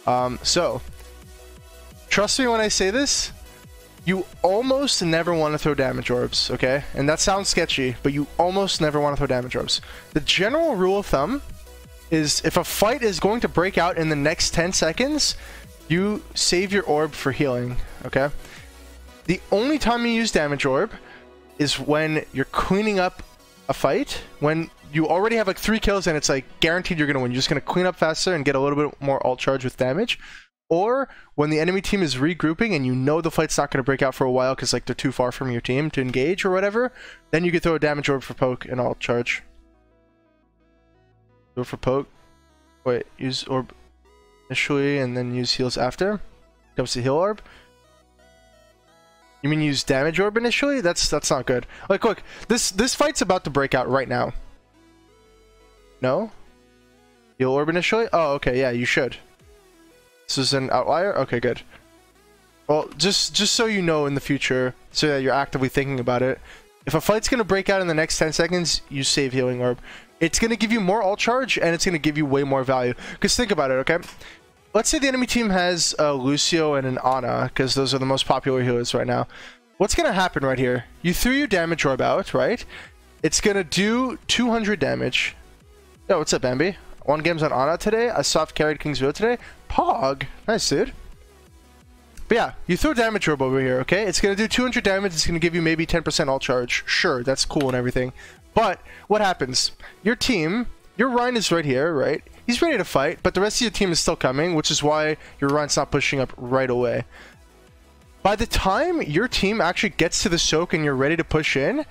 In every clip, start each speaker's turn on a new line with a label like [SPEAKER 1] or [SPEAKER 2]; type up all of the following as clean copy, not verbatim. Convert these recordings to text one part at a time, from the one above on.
[SPEAKER 1] So trust me when I say this, you almost never want to throw damage orbs, okay? And that sounds sketchy, but you almost never want to throw damage orbs. The general rule of thumb is if a fight is going to break out in the next 10 seconds, you save your orb for healing, okay? The only time you use damage orb is when you're cleaning up a fight, when you already have like 3 kills and it's like guaranteed you're going to win. You're just going to clean up faster and get a little bit more ult charge with damage. Or when the enemy team is regrouping and you know the fight's not going to break out for a while because like they're too far from your team to engage or whatever, then you can throw a damage orb for poke and ult charge. Go for poke. Wait, use orb initially and then use heals after. Comes to heal orb. You mean use damage orb initially? That's not good. Like look, this fight's about to break out right now. No? Heal orb initially? Oh, okay, yeah, you should. This is an outlier? Okay, good. Well, just so you know in the future, so that you're actively thinking about it, if a fight's going to break out in the next 10 seconds, you save healing orb. It's going to give you more ult charge, and it's going to give you way more value. Because think about it, okay? Let's say the enemy team has a Lucio and an Ana, because those are the most popular healers right now. What's going to happen right here? You threw your damage orb out, right? It's going to do 200 damage. Yo, what's up, Bambi? 1 games on Ana today. I soft carried King's Road today. Pog. Nice, dude. But yeah, you throw damage orb over here, okay? It's going to do 200 damage. It's going to give you maybe 10% ult charge. Sure, that's cool and everything. But what happens? Your team, your Ryan is right here, right? He's ready to fight, but the rest of your team is still coming, which is why your Ryan's not pushing up right away. By the time your team actually gets to the soak and you're ready to push in,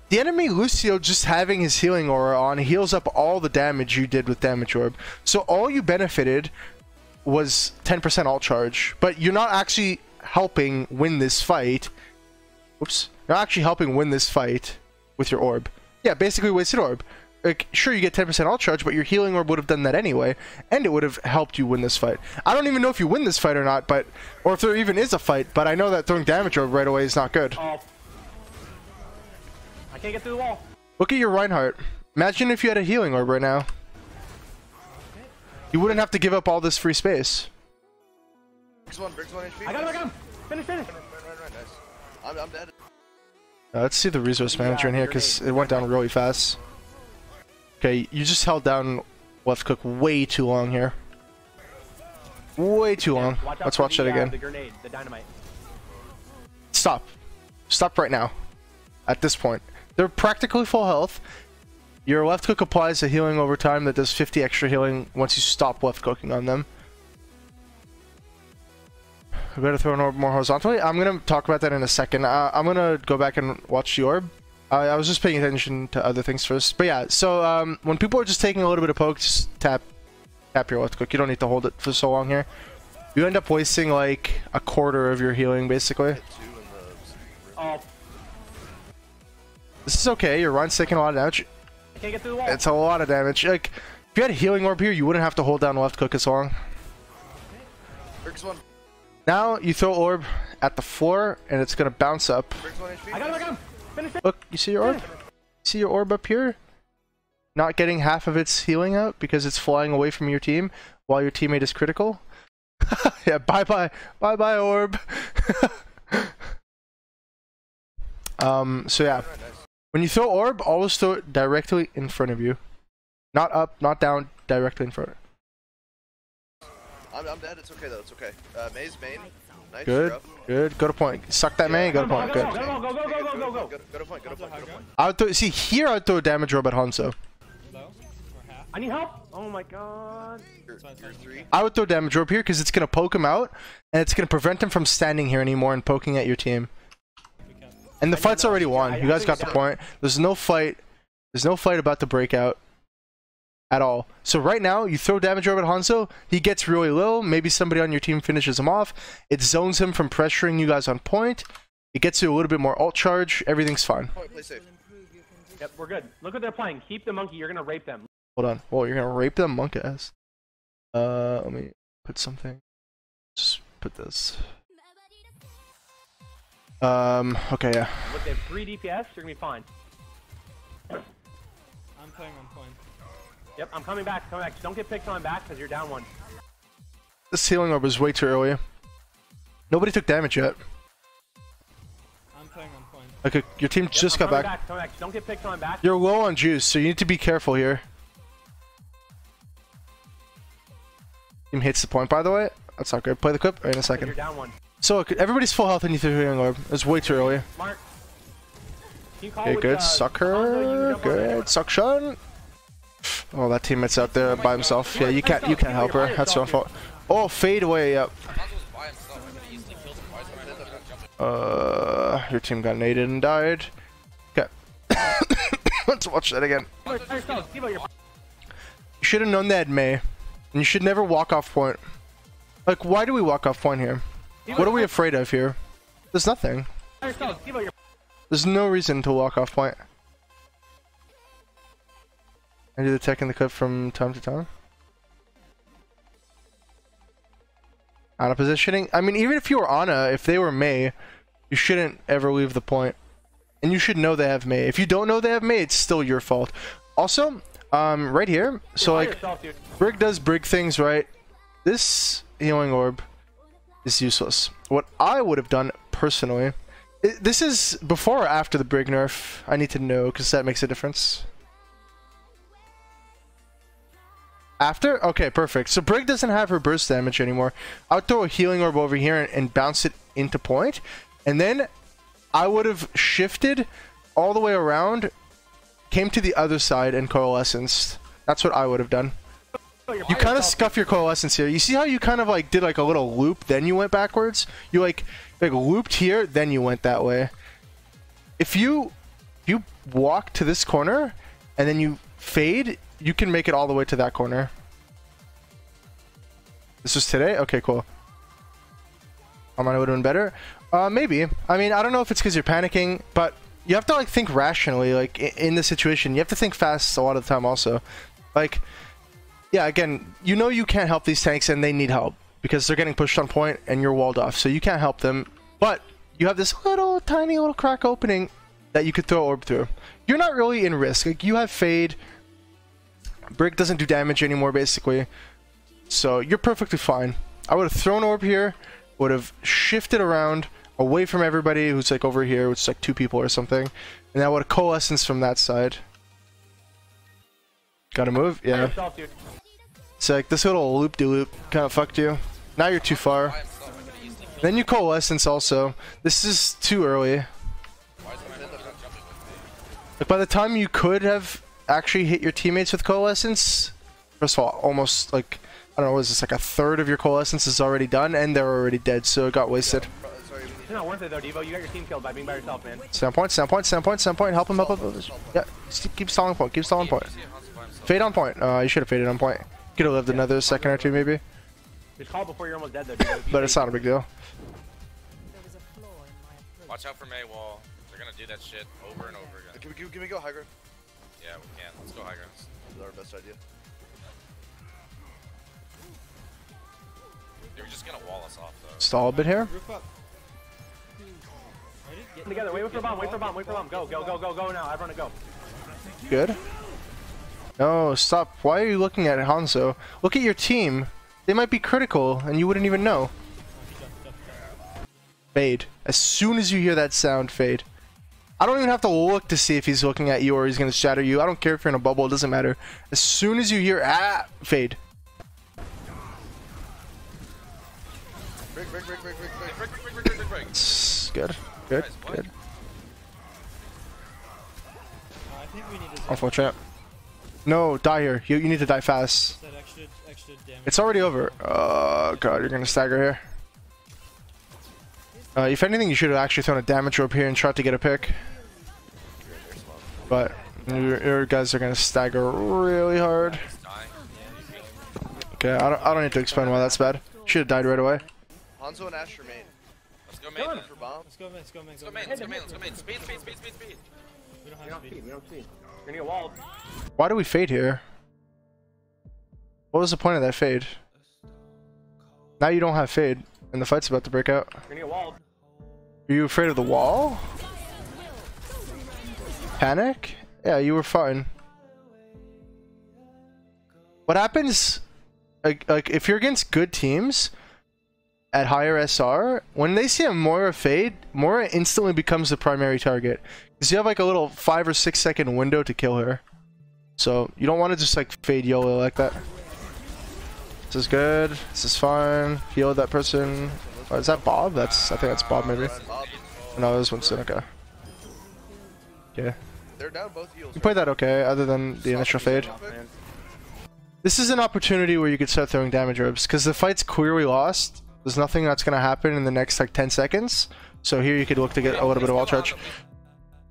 [SPEAKER 1] the enemy Lucio just having his healing aura on heals up all the damage you did with damage orb. So all you benefited was 10% ult charge, but you're not actually helping win this fight. Whoops. You're not actually helping win this fight with your orb. Yeah, basically wasted orb. Like, sure, you get 10% ult charge, but your healing orb would have done that anyway, and it would have helped you win this fight. I don't even know if you win this fight or not, but or if there even is a fight, but I know that throwing damage orb right away is not good.
[SPEAKER 2] Oh. I can't get through the wall.
[SPEAKER 1] Look at your Reinhardt. Imagine if you had a healing orb right now. You wouldn't have to give up all this free space.
[SPEAKER 3] Briggs 1 HP.
[SPEAKER 2] I got him. Finish.
[SPEAKER 3] Run, nice. I'm dead.
[SPEAKER 1] Let's see the resource manager in here because it went down really fast. Okay, you just held down left click way too long here. Way too long. Let's watch that again.
[SPEAKER 2] The grenade, the dynamite.
[SPEAKER 1] Stop. Stop right now. At this point. They're practically full health. Your left click applies a healing over time that does 50 extra healing once you stop left clicking on them. I better throw an orb more horizontally. I'm going to talk about that in a second. I'm going to go back and watch the orb. I was just paying attention to other things first. But yeah, so when people are just taking a little bit of poke, just tap your left click. You don't need to hold it for so long here. You end up wasting like a quarter of your healing, basically.
[SPEAKER 2] Oh.
[SPEAKER 1] This is okay. Your Ryan's taking a lot of damage.
[SPEAKER 2] I can't get through the wall.
[SPEAKER 1] It's a lot of damage. Like, if you had a healing orb here, you wouldn't have to hold down left click as long.
[SPEAKER 3] Briggs 1.
[SPEAKER 1] Now you throw orb at the floor, and it's gonna bounce up.
[SPEAKER 3] Briggs 1 HP.
[SPEAKER 2] I got him. Finish.
[SPEAKER 1] Look, you see your orb? See your orb up here? Not getting half of its healing out because it's flying away from your team while your teammate is critical. Yeah, bye bye orb. So yeah, when you throw orb, always throw it directly in front of you, not up, not down, directly in front.
[SPEAKER 3] I'm dead. It's okay though. It's okay. Maze main. Nice.
[SPEAKER 1] Good. Good. Go to point. Suck that main. Go to point. Good.
[SPEAKER 2] Go
[SPEAKER 3] to point.
[SPEAKER 1] I would throw. See here, I'd throw a damage orb at Hanzo.
[SPEAKER 2] I need help. Oh my god.
[SPEAKER 3] You're 3.
[SPEAKER 1] I would throw damage orb here because it's gonna poke him out, and it's gonna prevent him from standing here anymore and poking at your team. And the fight's already won. You guys got the point. There's no fight. There's no fight about to break out at all. So right now, you throw damage orb at Hanzo. He gets really low. Maybe somebody on your team finishes him off. It zones him from pressuring you guys on point. It gets you a little bit more ult charge. Everything's fine.
[SPEAKER 3] Play safe.
[SPEAKER 2] Yep, we're good. Look what they're playing. Keep the monkey. You're gonna rape them.
[SPEAKER 1] Hold on. Whoa, you're gonna rape them, monk ass. Let me put something. Just put this. Okay, yeah.
[SPEAKER 2] Look, they have 3 DPS. You're gonna be fine.
[SPEAKER 4] I'm playing on point.
[SPEAKER 2] Yep, I'm coming back. Don't get picked on back because you're down 1.
[SPEAKER 1] This healing orb was way too early. Nobody took damage yet.
[SPEAKER 4] I'm playing on point.
[SPEAKER 1] Like your team just got back.
[SPEAKER 2] Coming back. Don't get picked coming back.
[SPEAKER 1] You're low on juice, so you need to be careful here. Team hits the point, by the way. That's not good. Play the clip in a second.
[SPEAKER 2] You're down one.
[SPEAKER 1] So look, everybody's full health and you threw a healing orb. It was way too early.
[SPEAKER 2] Smart.
[SPEAKER 1] Okay, good. Sucker. Good. Suction. Oh, that teammate's out there by himself. Yeah, you can't help her. That's your own fault. Oh, fade away. Yep. Your team got naded and died. Okay. Let's watch that again. You should have known they had Mei. And you should never walk off point. Like, why do we walk off point here? What are we afraid of here? There's nothing. There's no reason to walk off point. I do the tech in the clip from time to time. Ana positioning. I mean, even if you were Ana, if they were Mei, you shouldn't ever leave the point. And you should know they have Mei. If you don't know they have Mei, it's still your fault. Also, right here, so like, Brig does Brig things, right? This healing orb is useless. What I would have done personally, this is before or after the Brig nerf. I need to know because that makes a difference. After? Okay, perfect. So Brig doesn't have her burst damage anymore. I would throw a healing orb over here and bounce it into point. And then I would have shifted all the way around, came to the other side and coalescenced. That's what I would have done. You kind of scuff your coalescence here. You see how you kind of like did like a little loop, then you went backwards? You like looped here, then you went that way. If you walk to this corner and then you fade, you can make it all the way to that corner. This was today? Okay, cool. I might have been better. Maybe. I mean, I don't know if it's because you're panicking, but you have to like think rationally. Like in the situation, you have to think fast a lot of the time. Also, like, yeah. Again, you know you can't help these tanks, and they need help because they're getting pushed on point, and you're walled off, so you can't help them. But you have this little tiny little crack opening that you could throw orb through. You're not really in risk. Like you have fade. Brig doesn't do damage anymore, basically. So you're perfectly fine. I would have thrown orb here, would have shifted around away from everybody who's like over here, which is like 2 people or something, and I would have coalescence from that side. Gotta move, yeah. It's like this little loop-de-loop kind of fucked you. Now you're too far. Then you coalescence also. This is too early. Like by the time you could have actually hit your teammates with coalescence, first of all, almost like, I don't know, was this like a third of your coalescence is already done and they're already dead, so it got wasted.
[SPEAKER 2] It's not worth it though, Devo. You got your team killed by being by yourself, man.
[SPEAKER 1] Standpoint, standpoint, standpoint, standpoint. Help him, help him. Yeah, keep stalling point, keep stalling point. Fade on point. You should have faded on point. Could have lived another second or two maybe.
[SPEAKER 2] Just call before you're almost dead though, Devo.
[SPEAKER 1] But it's not a big deal.
[SPEAKER 5] Watch out for Mei wall. They're gonna do that shit over and over again.
[SPEAKER 3] Can we go high ground?
[SPEAKER 5] Yeah, we can. Let's go high ground.
[SPEAKER 3] This is our best idea.
[SPEAKER 5] They're just gonna wall us off though.
[SPEAKER 1] Stall a bit here.
[SPEAKER 4] Roof up.
[SPEAKER 2] Get together. Wait for bomb. Wait for bomb. Wait for bomb. Go, go, go, go, go now. Everyone go.
[SPEAKER 1] Good. No, stop. Why are you looking at Hanzo? Look at your team. They might be critical and you wouldn't even know. Fade. As soon as you hear that sound, fade. I don't even have to look to see if he's looking at you or he's going to shatter you. I don't care if you're in a bubble. It doesn't matter. As soon as you hear, fade.
[SPEAKER 3] Break.
[SPEAKER 1] Good. Good. Good.
[SPEAKER 4] I think we need to
[SPEAKER 1] Unfortunate. No, die here. You need to die fast.
[SPEAKER 4] that extra damage.
[SPEAKER 1] It's already over. Oh, God. You're going to stagger here. If anything, you should have actually thrown a damage rope here and tried to get a pick. But your guys are gonna stagger really hard. Okay, I don't need to explain why that's bad. Should have died right away.
[SPEAKER 3] Hanzo and Ash remain.
[SPEAKER 5] Let's go main.
[SPEAKER 3] For bomb.
[SPEAKER 4] Let's go, man. Let's go, man.
[SPEAKER 5] Let's go main. Let's go main. Let's go main. Speed.
[SPEAKER 4] We don't
[SPEAKER 2] You
[SPEAKER 4] have
[SPEAKER 2] don't
[SPEAKER 4] speed.
[SPEAKER 2] see. You don't see. You're gonna get walled.
[SPEAKER 1] Why do we fade here? What was the point of that fade? Now you don't have fade, and the fight's about to break out.
[SPEAKER 2] You're gonna get walled.
[SPEAKER 1] Are you afraid of the wall? Panic? Yeah, you were fine. What happens like if you're against good teams at higher SR, when they see a Moira fade, Moira instantly becomes the primary target. Because you have like a little 5 or 6 second window to kill her. So you don't want to just like fade YOLO like that. This is good. This is fine. Heal that person. Oh, is that Bob? I think that's Bob maybe. No, this one's okay. Okay.
[SPEAKER 3] They're down both heals.
[SPEAKER 1] You played that okay, other than the initial fade. This is an opportunity where you could start throwing damage herbs, because the fight's clearly lost. There's nothing that's going to happen in the next like 10 seconds. So here you could look to get a little bit of wall charge.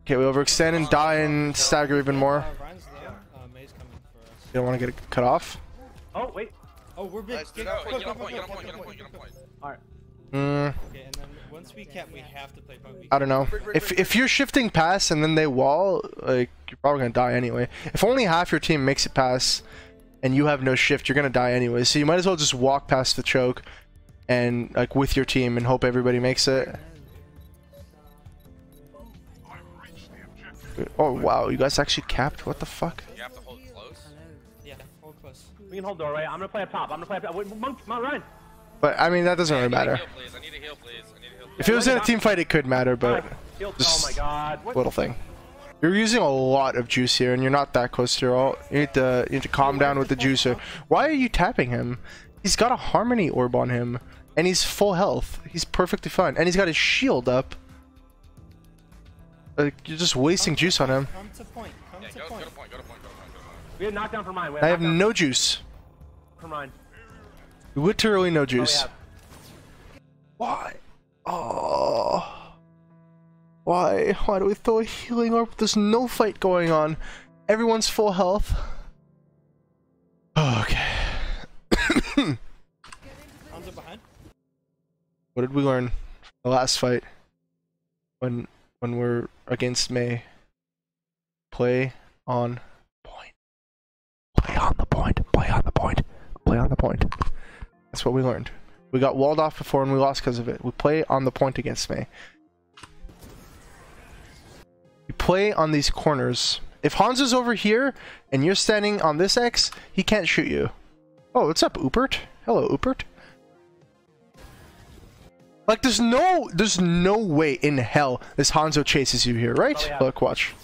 [SPEAKER 1] Okay, we overextend and die and stagger even more. You don't want to get it cut off.
[SPEAKER 2] Oh, wait.
[SPEAKER 4] Oh, we're big.
[SPEAKER 3] Nice,
[SPEAKER 4] Get
[SPEAKER 3] no,
[SPEAKER 4] point,
[SPEAKER 5] Get on point, get on point, get on point, get on point.
[SPEAKER 2] Alright.
[SPEAKER 4] Okay, and then once we cap, we have to play point.
[SPEAKER 1] I don't know. If you're shifting past and then they wall, like you're probably gonna die anyway. If only half your team makes it past and you have no shift, you're gonna die anyway. So you might as well just walk past the choke and like with your team and hope everybody makes it. Oh wow, you guys actually capped? What the fuck?
[SPEAKER 5] You have to hold close.
[SPEAKER 4] Yeah, hold close.
[SPEAKER 2] We can hold doorway. I'm gonna play up top. Wait, Monk, run!
[SPEAKER 1] But I mean that doesn't really matter.
[SPEAKER 5] I need a heal, please. I need a heal, please.
[SPEAKER 1] If it was in a team fight, it could matter, but
[SPEAKER 2] Oh
[SPEAKER 1] just
[SPEAKER 2] my god. What?
[SPEAKER 1] little thing. You're using a lot of juice here, and you're not that close to your ult. You need to calm down with the juicer. Why are you tapping him? He's got a harmony orb on him, and he's full health. He's perfectly fine, and he's got his shield up. Like you're just wasting juice on him.
[SPEAKER 4] Come to point. Come to point.
[SPEAKER 5] Go to point, go to point.
[SPEAKER 2] We had knockdown for mine.
[SPEAKER 1] I have no juice.
[SPEAKER 2] For mine.
[SPEAKER 1] Literally no
[SPEAKER 2] Oh,
[SPEAKER 1] juice.
[SPEAKER 2] yeah.
[SPEAKER 1] Why? Oh. Why? Why do we throw a healing orb? There's no fight going on. Everyone's full health. Okay.
[SPEAKER 4] Hands are behind.
[SPEAKER 1] What did we learn from the last fight? When we're against Mei. Play on point. Play on the point. Play on the point. Play on the point. That's what we learned. We got walled off before and we lost because of it. We play on the point against Mei. You play on these corners. If Hanzo's over here and you're standing on this X, he can't shoot you. Oh, what's up, Upert? Hello, Upert. Like, there's no way in hell this Hanzo chases you here, right?
[SPEAKER 2] Oh, yeah.
[SPEAKER 1] Look, watch.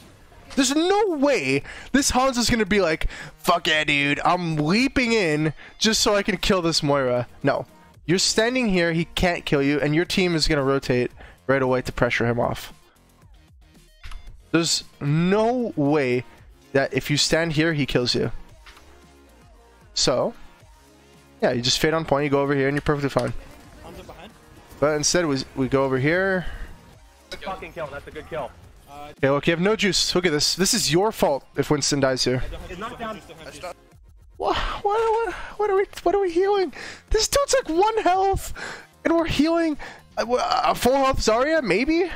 [SPEAKER 1] There's no way this Hanzo's gonna be like, fuck yeah, dude, I'm leaping in just so I can kill this Moira. No. You're standing here, he can't kill you, and your team is gonna rotate right away to pressure him off. There's no way that if you stand here, he kills you. So, yeah, you just fade on point, you go over here, and you're perfectly fine.
[SPEAKER 4] Hands are behind.
[SPEAKER 1] But instead, we go over here.
[SPEAKER 2] Good fucking kill. That's a good kill.
[SPEAKER 1] Okay, look, you have no juice. Look at this. This is your fault if Winston dies here.
[SPEAKER 2] It's knocked down.
[SPEAKER 1] What are we healing? This dude's like 1 health, and we're healing a full health Zarya, maybe.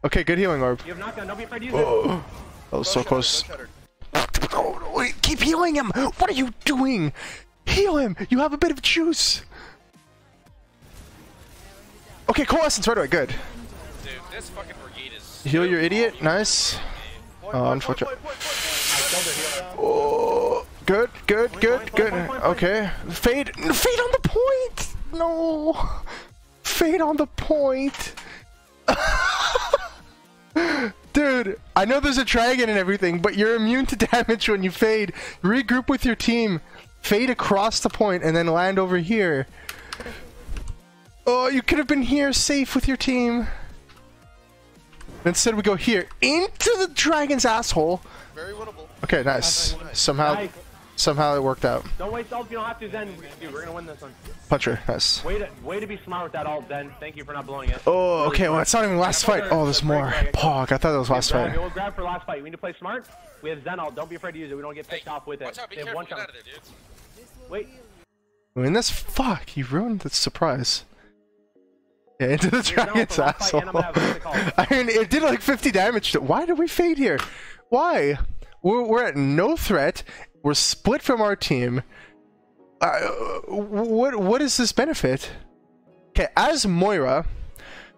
[SPEAKER 1] Okay, good healing orb.
[SPEAKER 2] You have knockdown. Don't be afraid to use it.
[SPEAKER 1] Oh, that was so close. Oh, wait, keep healing him. What are you doing? Heal him. You have a bit of juice. Okay, coalescence right away. Good.
[SPEAKER 5] Dude, this fucking brigade is...
[SPEAKER 1] Heal your idiot. Nice. Oh, unfortunate. Oh, good. Okay. Fade on the point. No. Fade on the point. Dude, I know there's a dragon and everything, but you're immune to damage when you fade. Regroup with your team. Fade across the point and then land over here. Oh, you could have been here safe with your team. Instead we go here into the dragon's asshole.
[SPEAKER 3] Very winnable.
[SPEAKER 1] Okay, nice. Somehow it worked out.
[SPEAKER 2] Don't waste ult if you don't have to, Zen. Dude, we're gonna win this one.
[SPEAKER 1] Puncher, nice.
[SPEAKER 2] Way to be smart with that ult, Zen. Thank you for not blowing it.
[SPEAKER 1] Oh, okay, well it's not even last fight. Oh, there's more. Pog, I thought that was last fight.
[SPEAKER 2] We'll grab for last fight. We need to play smart. We have Zen ult. Don't be afraid to use it. We don't get picked off with it.
[SPEAKER 5] Watch out, be
[SPEAKER 2] They have
[SPEAKER 5] careful,
[SPEAKER 2] one
[SPEAKER 5] get
[SPEAKER 2] shot.
[SPEAKER 5] out of there, dude.
[SPEAKER 2] Wait.
[SPEAKER 1] I mean, this fuck, you ruined the surprise. Yeah, into the dragon's asshole. I mean, it did like 50 damage. Why did we fade here? Why? We're at no threat. We're split from our team. What is this benefit? Okay, as Moira,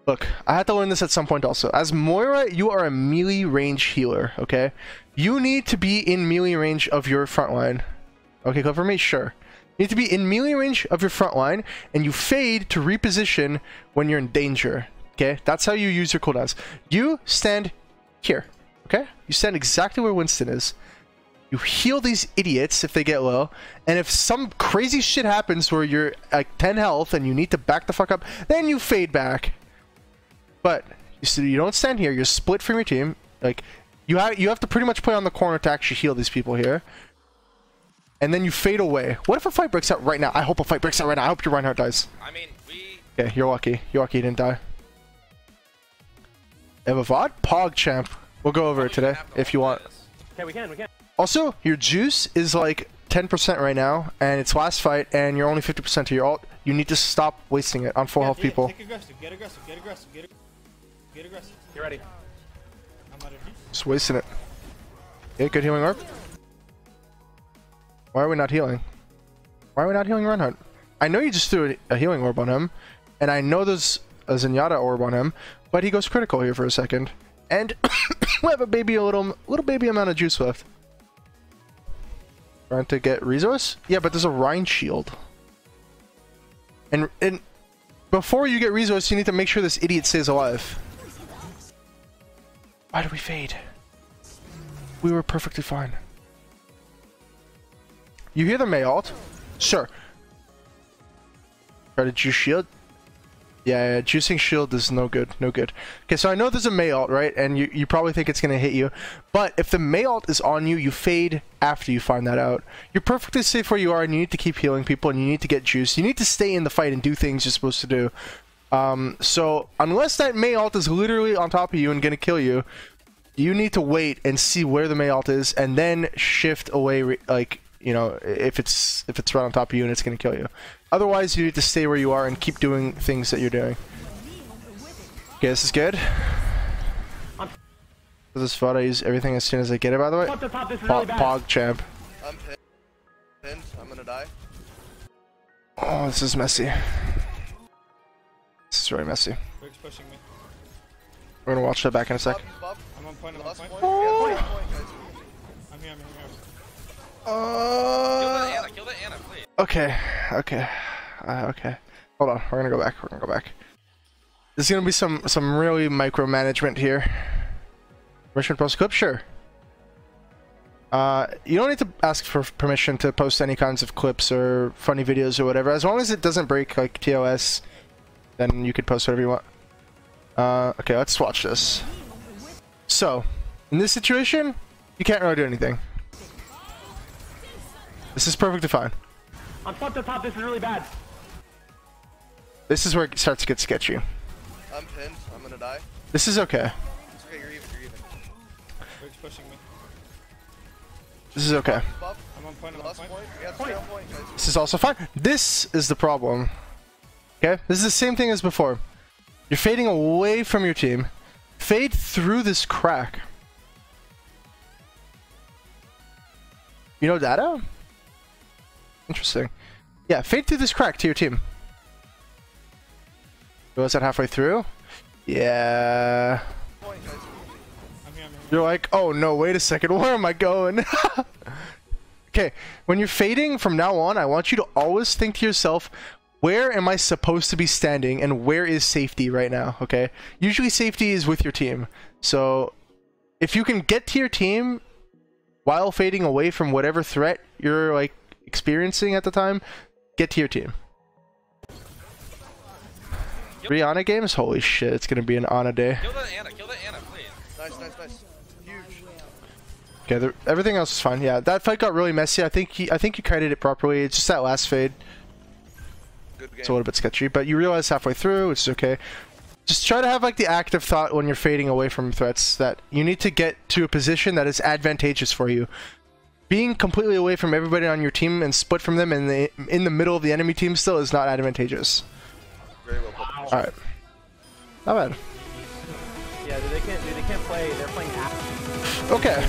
[SPEAKER 1] Look, I had to learn this at some point also. As Moira, you are a melee range healer, okay? You need to be in melee range of your front line. Okay, go for me? Sure. You need to be in melee range of your front line, and you fade to reposition when you're in danger, okay? That's how you use your cooldowns. You stand here, okay? You stand exactly where Winston is. You heal these idiots if they get low, and if some crazy shit happens where you're at 10 health and you need to back the fuck up, then you fade back. But you don't stand here. You're split from your team. Like you have to pretty much play on the corner to actually heal these people here, and then you fade away. What if a fight breaks out right now? I hope a fight breaks out right now. I hope your Reinhardt dies.
[SPEAKER 5] I mean, we.
[SPEAKER 1] Okay, you're lucky. You're lucky you didn't die. You have a VOD? Pog champ. We'll go over it today if you want.
[SPEAKER 2] Okay, we can.
[SPEAKER 1] Also, your juice is like 10% right now, and it's last fight, and you're only 50% to your ult. You need to stop wasting it on full health people.
[SPEAKER 4] Take aggressive, get aggressive. Get aggressive.
[SPEAKER 2] You ready?
[SPEAKER 4] I'm out of juice.
[SPEAKER 1] Just wasting it. Okay, good healing orb. Why are we not healing? Why are we not healing Reinhardt? I know you just threw a healing orb on him, and I know there's a Zenyatta orb on him, but he goes critical here for a second. And we have a little baby amount of juice left. Trying to get resource? Yeah, but there's a Rhine shield. And before you get resource, you need to make sure this idiot stays alive. Why did we fade? We were perfectly fine. You hear the Mei ult? Sure. Try to juice shield. Yeah, juicing shield is no good. No good. Okay, so I know there's a Mei ult, right? And you probably think it's going to hit you. But if the Mei ult is on you, you fade after you find that out. You're perfectly safe where you are, and you need to keep healing people, and you need to get juice. You need to stay in the fight and do things you're supposed to do. So unless that Mei ult is literally on top of you and going to kill you, you need to wait and see where the Mei ult is, and then shift away, like, you know, if it's right on top of you and it's going to kill you. Otherwise, you need to stay where you are and keep doing things that you're doing. Okay, this is good. This is fun. I use everything as soon as I get it, by the way. Pog champ.
[SPEAKER 3] I'm pinned. I'm gonna die.
[SPEAKER 1] Oh, this is messy. This is really messy.
[SPEAKER 4] Quick's pushing me.
[SPEAKER 1] We're gonna watch that back in a sec.
[SPEAKER 4] I'm on point.
[SPEAKER 3] Last point.
[SPEAKER 1] Oh.
[SPEAKER 3] Yeah, point, guys.
[SPEAKER 4] I'm here.
[SPEAKER 5] Kill the Anna, please.
[SPEAKER 1] Okay. Okay. Hold on. We're gonna go back. There's gonna be some really micromanagement here. Permission to post a clip? Sure. You don't need to ask for permission to post any kinds of clips or funny videos or whatever. As long as it doesn't break like TOS, then you could post whatever you want. Okay, let's watch this. So, in this situation, you can't really do anything. This is perfectly fine.
[SPEAKER 2] I'm top to top. This is really bad.
[SPEAKER 1] This is where it starts to get sketchy.
[SPEAKER 3] I'm pinned. I'm gonna die.
[SPEAKER 1] This is okay.
[SPEAKER 3] It's okay. You're even.
[SPEAKER 4] Quick's pushing me.
[SPEAKER 1] This is okay.
[SPEAKER 3] Buff.
[SPEAKER 4] I'm on point.
[SPEAKER 3] Last point. Yeah, stay on point, guys.
[SPEAKER 1] This is also fine. This is the problem. Okay? This is the same thing as before. You're fading away from your team. Fade through this crack. You know data? Interesting. Yeah, fade through this crack to your team. Was that halfway through? Yeah.
[SPEAKER 3] Point, guys.
[SPEAKER 4] I'm here.
[SPEAKER 1] You're like, oh no, wait a second, where am I going? Okay, when you're fading from now on, I want you to always think to yourself, where am I supposed to be standing and where is safety right now, okay? Usually safety is with your team. So if you can get to your team while fading away from whatever threat you're like experiencing at the time, get to your team. 3 Ana games? Holy shit, it's gonna be an Ana day.
[SPEAKER 5] Kill the Anna, please.
[SPEAKER 3] Nice. Huge.
[SPEAKER 1] Okay, everything else is fine. Yeah, that fight got really messy. I think you kited it properly. It's just that last fade.
[SPEAKER 3] Good game.
[SPEAKER 1] It's a little bit sketchy, but you realize halfway through, which is okay. Just try to have like the active thought when you're fading away from threats that you need to get to a position that is advantageous for you. Being completely away from everybody on your team and split from them and in the middle of the enemy team still is not advantageous.
[SPEAKER 3] Very well put.
[SPEAKER 1] Alright. Not bad.
[SPEAKER 2] Yeah, they can't play. They're playing half.
[SPEAKER 1] Okay.